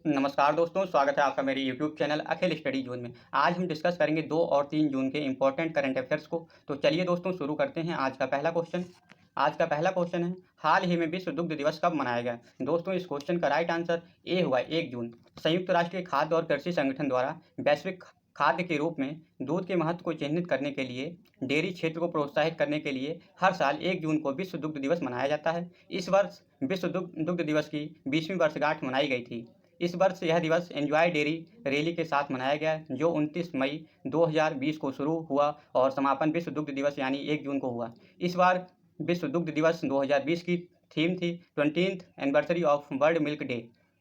नमस्कार दोस्तों, स्वागत है आपका मेरे YouTube चैनल अखिल स्टडी जोन में। आज हम डिस्कस करेंगे 2 और 3 जून के इंपॉर्टेंट करंट अफेयर्स को। तो चलिए दोस्तों शुरू करते हैं। आज का पहला क्वेश्चन है, हाल ही में विश्व दुग्ध दिवस कब मनाया गया? दोस्तों इस क्वेश्चन का राइट आंसर ए हुआ 1 जून। संयुक्त राष्ट्र खाद्य और कृषि संगठन द्वारा वैश्विक खाद्य के रूप में दूध के महत्व को चिन्हित करने के लिए, डेयरी क्षेत्र को प्रोत्साहित करने के लिए हर साल 1 जून को विश्व दुग्ध दिवस मनाया जाता है। इस वर्ष विश्व दुग्ध दिवस की 20वीं वर्षगांठ मनाई गई थी। इस वर्ष यह दिवस एंजॉय डेयरी रैली के साथ मनाया गया, जो 29 मई 2020 को शुरू हुआ और समापन विश्व दुग्ध दिवस यानी 1 जून को हुआ। इस बार विश्व दुग्ध दिवस 2020 की थीम थी 20th anniversary of world milk day.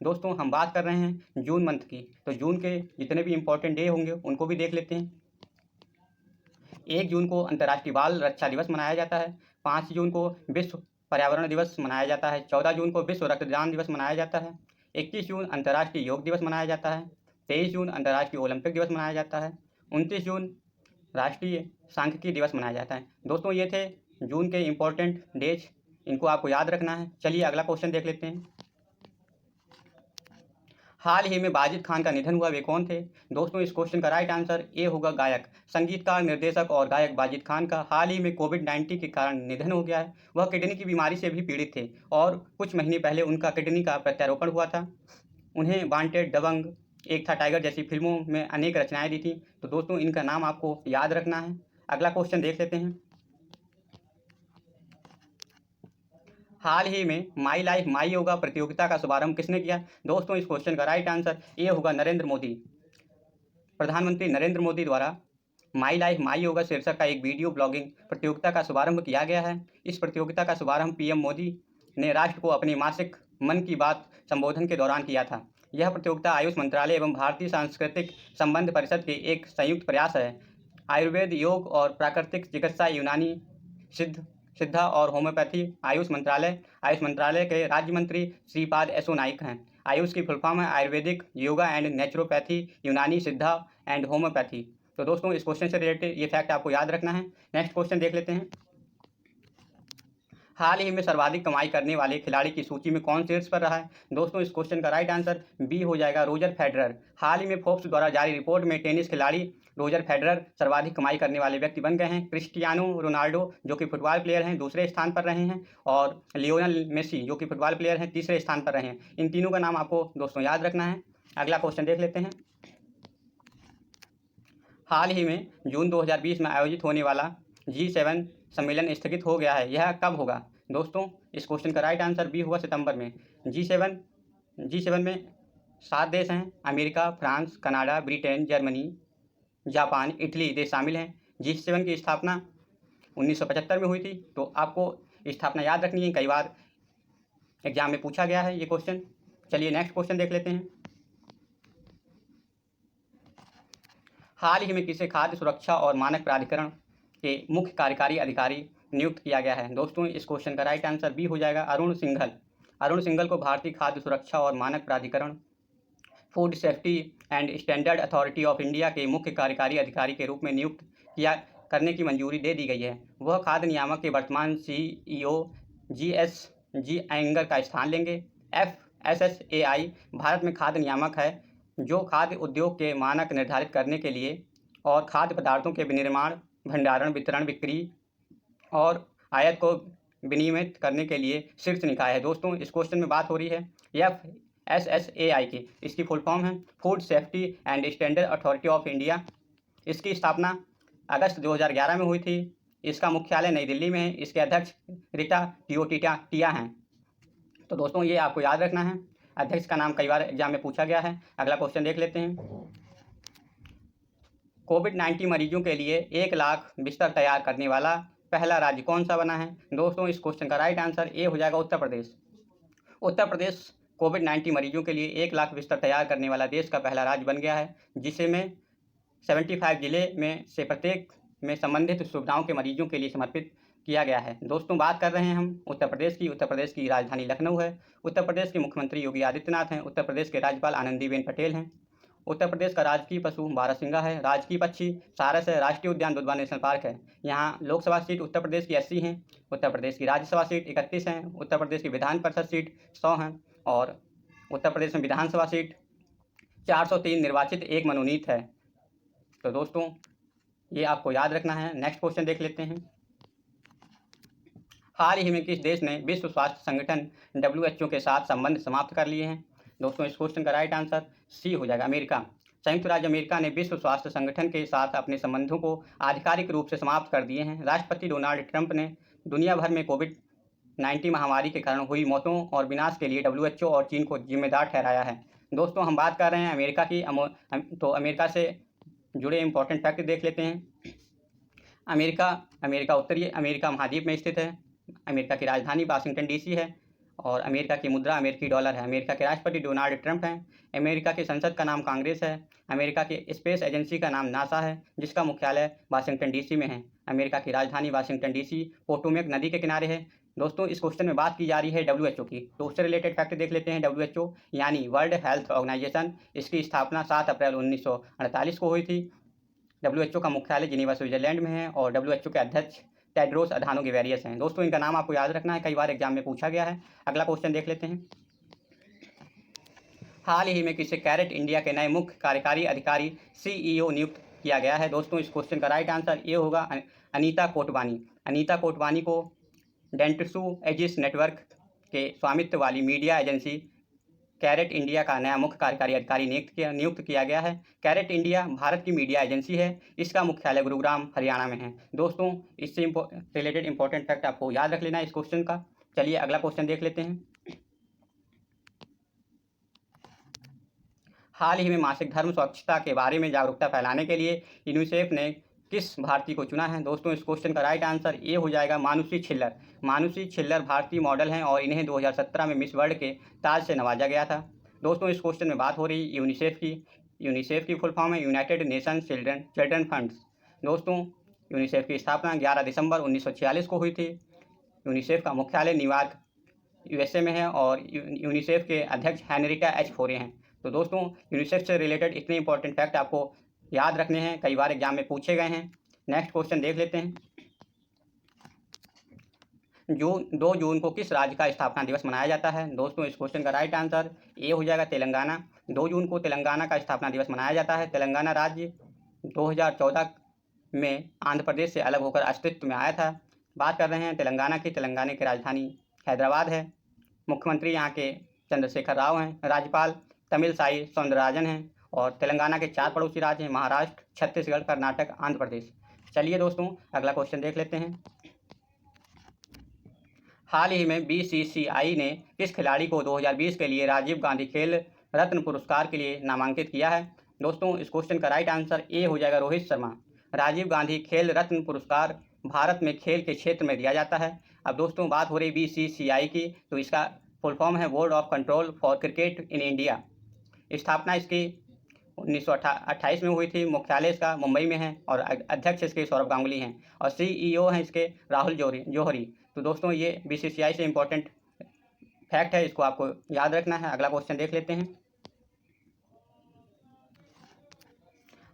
दोस्तों हम बात कर रहे हैं जून मंथ की, तो जून के जितने भी इंपॉर्टेंट डे होंगे उनको भी देख लेते हैं। 1 जून को अंतर्राष्ट्रीय बाल रक्षा दिवस मनाया जाता है। 5 जून को विश्व पर्यावरण दिवस मनाया जाता है। 14 जून को विश्व रक्तदान दिवस मनाया जाता है। 21 जून अंतर्राष्ट्रीय योग दिवस मनाया जाता है। 23 जून अंतर्राष्ट्रीय ओलंपिक दिवस मनाया जाता है। 29 जून राष्ट्रीय सांख्यिकी दिवस मनाया जाता है। दोस्तों ये थे जून के इंपॉर्टेंट डेज, इनको आपको याद रखना है। चलिए अगला क्वेश्चन देख लेते हैं। हाल ही में वाजिद खान का निधन हुआ, वे कौन थे? दोस्तों इस क्वेश्चन का राइट आंसर ए होगा गायक, संगीतकार, निर्देशक और गायक वाजिद खान का हाल ही में कोविड-19 के कारण निधन हो गया है। वह किडनी की बीमारी से भी पीड़ित थे और कुछ महीने पहले उनका किडनी का प्रत्यारोपण हुआ था। उन्हें वांटेड, दबंग, एक था टाइगर जैसी फिल्मों में अनेक रचनाएं दी थी। तो दोस्तों इनका नाम आपको याद रखना है। अगला क्वेश्चन देख लेते हैं। हाल ही में माई लाइफ माई योगा प्रतियोगिता का शुभारंभ किसने किया? दोस्तों इस क्वेश्चन का राइट आंसर ए होगा नरेंद्र मोदी। प्रधानमंत्री नरेंद्र मोदी द्वारा माई लाइफ माई योगा शीर्षक का एक वीडियो ब्लॉगिंग प्रतियोगिता का शुभारंभ किया गया है। इस प्रतियोगिता का शुभारंभ पीएम मोदी ने राष्ट्र को अपनी मासिक मन की बात संबोधन के दौरान किया था। यह प्रतियोगिता आयुष मंत्रालय एवं भारतीय सांस्कृतिक संबंध परिषद के एक संयुक्त प्रयास है। आयुर्वेद, योग और प्राकृतिक चिकित्सा, यूनानी, सिद्धा और होम्योपैथी आयुष मंत्रालय के राज्य मंत्री श्रीपाद यसो नाइक हैं। आयुष की फुल फॉर्म है आयुर्वेदिक, योगा एंड नेचुरोपैथी, यूनानी, सिद्धा एंड होम्योपैथी। तो दोस्तों इस क्वेश्चन से रिलेटेड ये फैक्ट आपको याद रखना है। नेक्स्ट क्वेश्चन देख लेते हैं। हाल ही में सर्वाधिक कमाई करने वाले खिलाड़ी की सूची में कौन शीर्ष पर रहा है? दोस्तों इस क्वेश्चन का राइट आंसर बी हो जाएगा, रोजर फेडरर। हाल ही में फोर्ब्स द्वारा जारी रिपोर्ट में टेनिस खिलाड़ी रोजर फेडरर सर्वाधिक कमाई करने वाले व्यक्ति बन गए हैं। क्रिस्टियानो रोनाल्डो जो कि फुटबॉल प्लेयर हैं दूसरे स्थान पर रहे हैं, और लियोनेल मेसी जो कि फुटबॉल प्लेयर हैं तीसरे स्थान पर रहे हैं। इन तीनों का नाम आपको दोस्तों याद रखना है। अगला क्वेश्चन देख लेते हैं। हाल ही में जून 2020 में आयोजित होने वाला G7 सम्मेलन स्थगित हो गया है, यह कब होगा? दोस्तों इस क्वेश्चन का राइट आंसर बी होगा सितंबर में। G7 में 7 देश हैं, America, France, Canada, Britain, Germany, Japan, Italy देश शामिल हैं। G7 की स्थापना 1975 में हुई थी। तो आपको स्थापना याद रखनी है, कई बार एग्जाम में पूछा गया है ये क्वेश्चन। चलिए नेक्स्ट क्वेश्चन देख लेते हैं। हाल ही में किसे खाद्य सुरक्षा और मानक प्राधिकरण के मुख्य कार्यकारी अधिकारी नियुक्त किया गया है? दोस्तों इस क्वेश्चन का राइट आंसर बी हो जाएगा, अरुण सिंघल। अरुण सिंघल को भारतीय खाद्य सुरक्षा और मानक प्राधिकरण, food safety and standard authority of India के मुख्य कार्यकारी अधिकारी के रूप में नियुक्त करने की मंजूरी दे दी गई है। वह खाद्य नियामक के वर्तमान CEO GSG एंगर का स्थान लेंगे। FSSAI भारत में खाद्य नियामक है, जो खाद्य उद्योग के मानक निर्धारित करने के लिए और खाद्य पदार्थों के विनिर्माण, भंडारण, वितरण, बिक्री और आयात को विनियमित करने के लिए शीर्ष निकाय है। दोस्तों इस क्वेश्चन में बात हो रही है FSSAI की। इसकी फुल फॉर्म है food safety and standard authority of India. इसकी स्थापना अगस्त 2011 में हुई थी। इसका मुख्यालय नई दिल्ली में है। इसके अध्यक्ष रीटा टिया हैं। तो दोस्तों ये आपको याद रखना है, अध्यक्ष का नाम कई बार एग्जाम में पूछा गया है। अगला क्वेश्चन देख लेते हैं। कोविड-19 मरीजों के लिए 1 लाख बिस्तर तैयार करने वाला पहला राज्य कौन सा बना है? दोस्तों इस क्वेश्चन का राइट आंसर ए हो जाएगा, उत्तर प्रदेश। उत्तर प्रदेश कोविड-19 मरीजों के लिए 1 लाख बिस्तर तैयार करने वाला देश का पहला राज्य बन गया है, जिसे में 75 जिले में से प्रत्येक में संबंधित सुविधाओं के मरीजों के लिए समर्पित किया गया है। दोस्तों बात कर रहे हैं हम उत्तर प्रदेश की। उत्तर प्रदेश की राजधानी लखनऊ है। उत्तर प्रदेश के मुख्यमंत्री योगी आदित्यनाथ हैं। उत्तर प्रदेश के राज्यपाल आनंदीबेन पटेल हैं। उत्तर प्रदेश का राजकीय पशु बारहसिंगा है। राजकीय पक्षी सारस है। राष्ट्रीय उद्यान दुधवा नेशनल पार्क है। यहाँ लोकसभा सीट उत्तर प्रदेश की 80 हैं। उत्तर प्रदेश की राज्यसभा सीट 31 हैं। उत्तर प्रदेश की विधान परिषद सीट 100 हैं और उत्तर प्रदेश में विधानसभा सीट 403 निर्वाचित, 1 मनोनीत है। तो दोस्तों ये आपको याद रखना है। नेक्स्ट क्वेश्चन देख लेते हैं। हाल ही में किस देश ने विश्व स्वास्थ्य संगठन WHO के साथ संबंध समाप्त कर लिए हैं? दोस्तों इस क्वेश्चन का राइट आंसर सी हो जाएगा, अमेरिका। संयुक्त राज्य अमेरिका ने विश्व स्वास्थ्य संगठन के साथ अपने संबंधों को आधिकारिक रूप से समाप्त कर दिए हैं। राष्ट्रपति डोनाल्ड ट्रंप ने दुनिया भर में कोविड-19 महामारी के कारण हुई मौतों और विनाश के लिए WHO और चीन को जिम्मेदार ठहराया है। दोस्तों हम बात कर रहे हैं अमेरिका की, तो अमेरिका से जुड़े इंपॉर्टेंट फैक्ट देख लेते हैं। अमेरिका उत्तरी अमेरिका महाद्वीप में स्थित है। अमेरिका की राजधानी वाशिंगटन DC है और अमेरिका की मुद्रा अमेरिकी डॉलर है। अमेरिका के राष्ट्रपति डोनाल्ड ट्रंप हैं। अमेरिका की संसद का नाम कांग्रेस है। अमेरिका की स्पेस एजेंसी का नाम नासा है, जिसका मुख्यालय वाशिंगटन DC में है। अमेरिका की राजधानी वाशिंगटन DC पोटोमेक नदी के किनारे है। दोस्तों इस क्वेश्चन में बात की जा रही है WHO की, तो उससे रिलेटेड फैक्ट देख लेते हैं। WHO यानी वर्ल्ड हेल्थ ऑर्गेनाइजेशन, इसकी स्थापना 7 अप्रैल 1948 को हुई थी। WHO का मुख्यालय जिनेवा स्विट्जरलैंड में है और WHO के अध्यक्ष टेड्रोस अधानो गिबेरियस हैं। दोस्तों इनका नाम आपको याद रखना है, कई बार एग्जाम में पूछा गया है। अगला क्वेश्चन देख लेते हैं। हाल ही में किसे कैरेट इंडिया के नए मुख्य कार्यकारी अधिकारी CEO नियुक्त किया गया है? दोस्तों इस क्वेश्चन का राइट आंसर ये होगा अनीता कोटवानी। अनीता कोटवानी को डेंटसू एजिस नेटवर्क के स्वामित्व वाली मीडिया एजेंसी कैरेट इंडिया का नया मुख्य कार्यकारी अधिकारी नियुक्त किया गया है। कैरेट इंडिया भारत की मीडिया एजेंसी है। इसका मुख्यालय गुरुग्राम हरियाणा में है। दोस्तों इससे रिलेटेड इंपॉर्टेंट फैक्ट आपको याद रख लेना है इस क्वेश्चन का। चलिए अगला क्वेश्चन देख लेते हैं। हाल ही में मासिक धर्म स्वच्छता के बारे में जागरूकता फैलाने के लिए यूनिसेफ ने किस भारतीय को चुना है? दोस्तों इस क्वेश्चन का राइट आंसर ये हो जाएगा मानुषी छिल्लर। मानुषी छिल्लर भारतीय मॉडल हैं और इन्हें 2017 में मिस वर्ल्ड के ताज से नवाजा गया था। दोस्तों इस क्वेश्चन में बात हो रही यूनिसेफ की। यूनिसेफ की फुल फॉर्म है यूनाइटेड नेशन चिल्ड्रन फंड्स। दोस्तों यूनिसेफ की स्थापना 11 दिसंबर 1946 को हुई थी। यूनिसेफ का मुख्यालय न्यूयॉर्क USA में है और यूनिसेफ के अध्यक्ष हेनरिका H. फोरे हैं। तो दोस्तों यूनिसेफ से रिलेटेड इतने इंपॉर्टेंट फैक्ट आपको याद रखने हैं, कई बार एग्जाम में पूछे गए हैं। नेक्स्ट क्वेश्चन देख लेते हैं। 2 जून को किस राज्य का स्थापना दिवस मनाया जाता है? दोस्तों इस क्वेश्चन का राइट आंसर ये हो जाएगा तेलंगाना। 2 जून को तेलंगाना का स्थापना दिवस मनाया जाता है। तेलंगाना राज्य 2014 में आंध्र प्रदेश से अलग होकर अस्तित्व में आया था। बात कर रहे हैं तेलंगाना की। तेलंगाना की राजधानी हैदराबाद है। मुख्यमंत्री यहाँ के चंद्रशेखर राव हैं। राज्यपाल तमिलसाई सौंदरराजन हैं और तेलंगाना के 4 पड़ोसी राज्य हैं, महाराष्ट्र, छत्तीसगढ़, कर्नाटक, आंध्र प्रदेश। चलिए दोस्तों अगला क्वेश्चन देख लेते हैं। हाल ही में BCCI ने किस खिलाड़ी को 2020 के लिए राजीव गांधी खेल रत्न पुरस्कार के लिए नामांकित किया है? दोस्तों इस क्वेश्चन का राइट आंसर ए हो जाएगा रोहित शर्मा। राजीव गांधी खेल रत्न पुरस्कार भारत में खेल के क्षेत्र में दिया जाता है। अब दोस्तों बात हो रही BCCI की, तो इसका फुल फॉर्म है board of control for cricket in India. स्थापना इसकी 1928 में हुई थी। मुख्यालय इसका मुंबई में है और अध्यक्ष इसके सौरभ गांगुली हैं और CEO हैं इसके राहुल जौहरी। तो दोस्तों ये BCCI से इंपॉर्टेंट फैक्ट है, इसको आपको याद रखना है। अगला क्वेश्चन देख लेते हैं।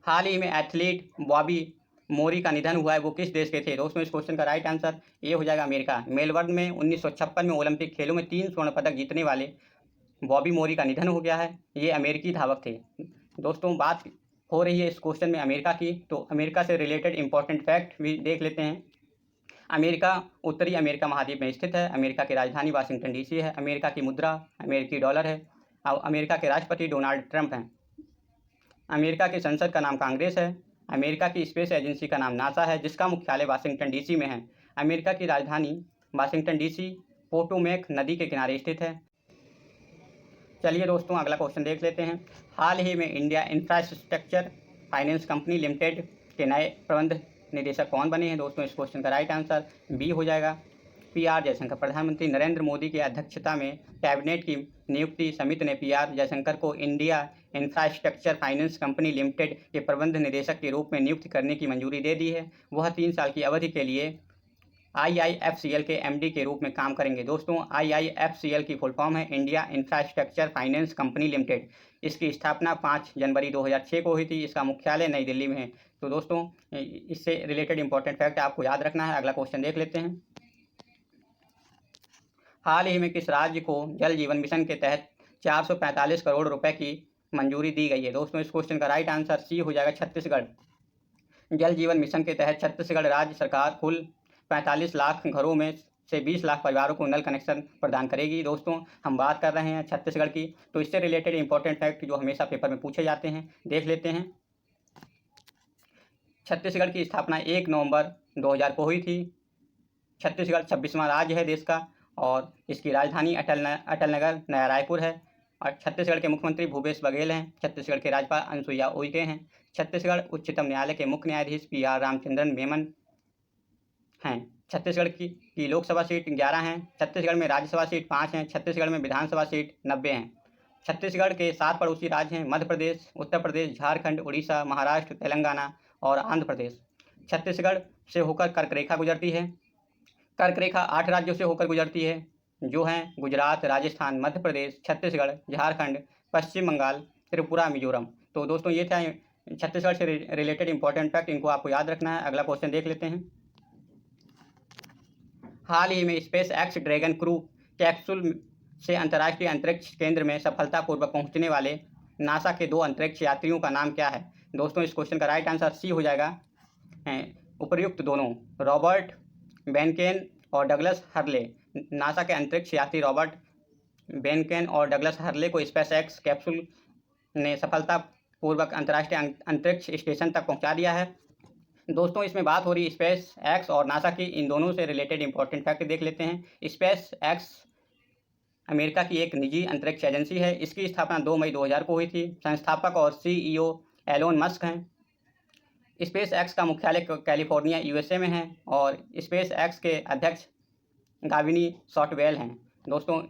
हाल ही में एथलीट बॉबी मोरी का निधन हुआ है, वो किस देश के थे? दोस्तों इस क्वेश्चन का राइट आंसर ये हो जाएगा अमेरिका। मेलबर्न में 1956 में ओलंपिक खेलों में 3 स्वर्ण पदक जीतने वाले बॉबी मोरी का निधन हो गया है। ये अमेरिकी धावक थे। दोस्तों बात हो रही है इस क्वेश्चन में अमेरिका की, तो अमेरिका से रिलेटेड इंपॉर्टेंट फैक्ट भी देख लेते हैं। अमेरिका उत्तरी अमेरिका महाद्वीप में स्थित है। अमेरिका की राजधानी वाशिंगटन DC है। अमेरिका की मुद्रा अमेरिकी डॉलर है और अमेरिका के राष्ट्रपति डोनाल्ड ट्रंप हैं। अमेरिका की संसद का नाम कांग्रेस है। अमेरिका की स्पेस एजेंसी का नाम नासा है, जिसका मुख्यालय वाशिंगटन DC में है। अमेरिका की राजधानी वाशिंगटन DC पोटोमेक नदी के किनारे स्थित है। चलिए दोस्तों अगला क्वेश्चन देख लेते हैं। हाल ही में India infrastructure finance company limited के नए प्रबंध निदेशक कौन बने हैं? दोस्तों इस क्वेश्चन का राइट आंसर बी हो जाएगा PR जयशंकर। प्रधानमंत्री नरेंद्र मोदी की अध्यक्षता में कैबिनेट की नियुक्ति समिति ने PR जयशंकर को India infrastructure finance company limited के प्रबंध निदेशक के रूप में नियुक्त करने की मंजूरी दे दी है। वह 3 साल की अवधि के लिए IIFCL के MD के रूप में काम करेंगे। दोस्तों IIFCL की फुल फॉर्म है India infrastructure finance company limited. इसकी स्थापना 5 जनवरी 2006 को हुई थी। इसका मुख्यालय नई दिल्ली में है। तो दोस्तों इससे रिलेटेड इंपॉर्टेंट फैक्ट आपको याद रखना है। अगला क्वेश्चन देख लेते हैं। हाल ही में किस राज्य को जल जीवन मिशन के तहत 445 करोड़ रुपए की मंजूरी दी गई है। दोस्तों इस क्वेश्चन का राइट आंसर सी हो जाएगा, छत्तीसगढ़। जल जीवन मिशन के तहत छत्तीसगढ़ राज्य सरकार कुल 45 लाख घरों में से 20 लाख परिवारों को नल कनेक्शन प्रदान करेगी। दोस्तों हम बात कर रहे हैं छत्तीसगढ़ की, तो इससे रिलेटेड इंपॉर्टेंट फैक्ट जो हमेशा पेपर में पूछे जाते हैं देख लेते हैं। छत्तीसगढ़ की स्थापना 1 नवंबर 2000 को हुई थी। छत्तीसगढ़ 26वां राज्य है देश का और इसकी राजधानी अटल नगर नया रायपुर है। और छत्तीसगढ़ के मुख्यमंत्री भूपेश बघेल हैं। छत्तीसगढ़ के राज्यपाल अनुसुईया उइके हैं। छत्तीसगढ़ उच्चतम न्यायालय के मुख्य न्यायाधीश PR रामचंद्रन मेनन हैं। छत्तीसगढ़ की लोकसभा सीट 11 हैं। छत्तीसगढ़ में राज्यसभा सीट 5 हैं। छत्तीसगढ़ में विधानसभा सीट 90 हैं। छत्तीसगढ़ के 7 पड़ोसी राज्य हैं, मध्य प्रदेश, उत्तर प्रदेश, झारखंड, उड़ीसा, महाराष्ट्र, तेलंगाना और आंध्र प्रदेश। छत्तीसगढ़ से होकर कर्क रेखा गुजरती है। कर्क रेखा 8 राज्यों से होकर गुजरती है, जो हैं गुजरात, राजस्थान, मध्य प्रदेश, छत्तीसगढ़, झारखंड, पश्चिम बंगाल, त्रिपुरा, मिजोरम। तो दोस्तों ये था छत्तीसगढ़ से रिलेटेड इंपॉर्टेंट फैक्ट, इनको आपको याद रखना है। अगला क्वेश्चन देख लेते हैं। हाल ही में space x dragon crew capsule से अंतर्राष्ट्रीय अंतरिक्ष केंद्र में सफलतापूर्वक पहुंचने वाले नासा के 2 अंतरिक्ष यात्रियों का नाम क्या है? दोस्तों इस क्वेश्चन का राइट आंसर सी हो जाएगा, उपर्युक्त दोनों, रॉबर्ट बेनकेन और डगलस हर्ले। नासा के अंतरिक्ष यात्री रॉबर्ट बेनकेन और डगलस हर्ले को स्पेस एक्स कैप्सूल ने सफलतापूर्वक अंतर्राष्ट्रीय अंतरिक्ष स्टेशन तक पहुंचा दिया है। दोस्तों इसमें बात हो रही स्पेस एक्स और नासा की, इन दोनों से रिलेटेड इंपॉर्टेंट फैक्ट देख लेते हैं। स्पेस एक्स अमेरिका की एक निजी अंतरिक्ष एजेंसी है। इसकी स्थापना 2 मई 2000 को हुई थी। संस्थापक और CEO एलोन मस्क हैं। स्पेस एक्स का मुख्यालय कैलिफोर्निया USA में है और स्पेस एक्स के अध्यक्ष गाविनी शॉटवेल हैं। दोस्तों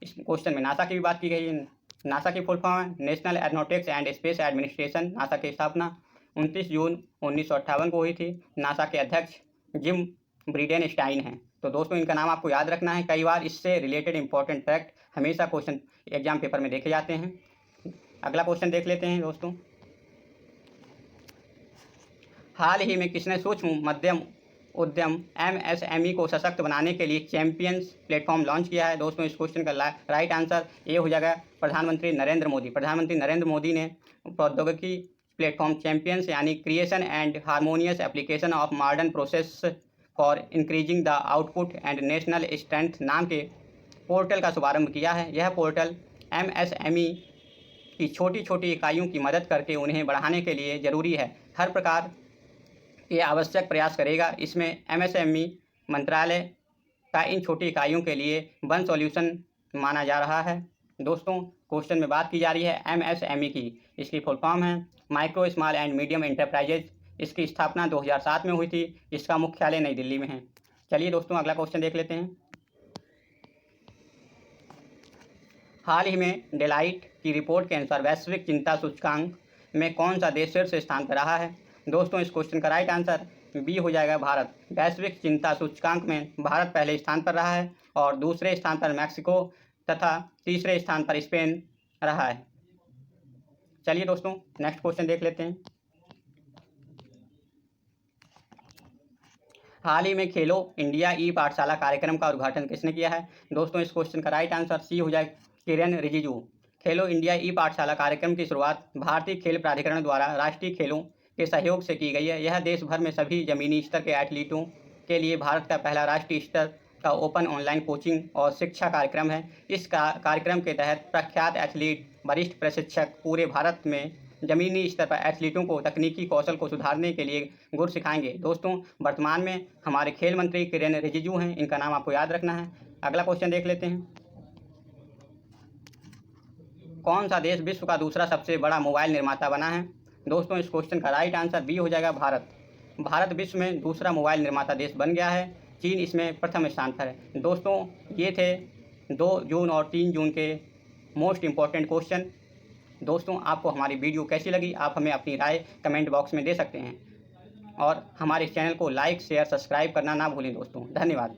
इस क्वेश्चन में नासा की भी बात की गई है। नासा की फुल फॉर्म है national aeronautics and space administration. NASA की स्थापना 29 जून 1958 को हुई थी। नासा के अध्यक्ष जिम ब्रिडेनस्टाइन हैं। तो दोस्तों इनका नाम आपको याद रखना है। कई बार इससे रिलेटेड इंपॉर्टेंट फैक्ट हमेशा क्वेश्चन एग्जाम पेपर में देखे जाते हैं। अगला क्वेश्चन देख लेते हैं दोस्तों। हाल ही में किसने सूक्ष्म मध्यम उद्यम MSME को सशक्त बनाने के लिए चैंपियंस प्लेटफॉर्म लॉन्च किया है? दोस्तों इस क्वेश्चन का राइट आंसर ए हो जाएगा, प्रधानमंत्री नरेंद्र मोदी। प्रधानमंत्री नरेंद्र मोदी ने प्रौद्योगिकी प्लेटफॉर्म चैंपियंस यानी creation and harmonious application of modern process for increasing the output and national strength नाम के पोर्टल का शुभारंभ किया है। यह पोर्टल MSME की छोटी छोटी इकाइयों की मदद करके उन्हें बढ़ाने के लिए ज़रूरी है हर प्रकार के आवश्यक प्रयास करेगा। इसमें MSME मंत्रालय का इन छोटी इकाइयों के लिए वन सॉल्यूशन माना जा रहा है। दोस्तों क्वेश्चन में बात की जा रही है MSME की। इसकी फुल फॉर्म है micro small and medium enterprises. इसकी स्थापना 2007 में हुई थी। इसका मुख्यालय नई दिल्ली में है। चलिए दोस्तों अगला क्वेश्चन देख लेते हैं। हाल ही में डेलाइट की रिपोर्ट के अनुसार वैश्विक चिंता सूचकांक में कौन सा देश शीर्ष स्थान पर रहा है? दोस्तों इस क्वेश्चन का राइट आंसर बी हो जाएगा, भारत। वैश्विक चिंता सूचकांक में भारत पहले स्थान पर रहा है और दूसरे स्थान पर मैक्सिको तथा तीसरे स्थान पर स्पेन रहा है। चलिए दोस्तों नेक्स्ट क्वेश्चन देख लेते हैं। हाल ही में खेलो इंडिया पाठशाला कार्यक्रम का उद्घाटन किसने किया है? दोस्तों इस क्वेश्चन का राइट आंसर सी हो जाए, किरेन रिजिजू। खेलो इंडिया पाठशाला कार्यक्रम की शुरुआत भारतीय खेल प्राधिकरण द्वारा राष्ट्रीय खेलों के सहयोग से की गई है। यह देश भर में सभी जमीनी स्तर के एथलीटों के लिए भारत का पहला राष्ट्रीय स्तर का ओपन ऑनलाइन कोचिंग और शिक्षा कार्यक्रम है। इस कार्यक्रम के तहत प्रख्यात एथलीट, वरिष्ठ प्रशिक्षक पूरे भारत में जमीनी स्तर पर एथलीटों को तकनीकी कौशल को सुधारने के लिए गुर सिखाएंगे। दोस्तों वर्तमान में हमारे खेल मंत्री किरेन रिजिजू हैं। इनका नाम आपको याद रखना है। अगला क्वेश्चन देख लेते हैं। कौन सा देश विश्व का दूसरा सबसे बड़ा मोबाइल निर्माता बना है? दोस्तों इस क्वेश्चन का राइट आंसर बी हो जाएगा, भारत। भारत विश्व में दूसरा मोबाइल निर्माता देश बन गया है। चीन इसमें प्रथम स्थान पर है। दोस्तों ये थे 2 जून और 3 जून के मोस्ट इम्पॉर्टेंट क्वेश्चन। दोस्तों आपको हमारी वीडियो कैसी लगी आप हमें अपनी राय कमेंट बॉक्स में दे सकते हैं और हमारे चैनल को लाइक शेयर सब्सक्राइब करना ना भूलें। दोस्तों धन्यवाद।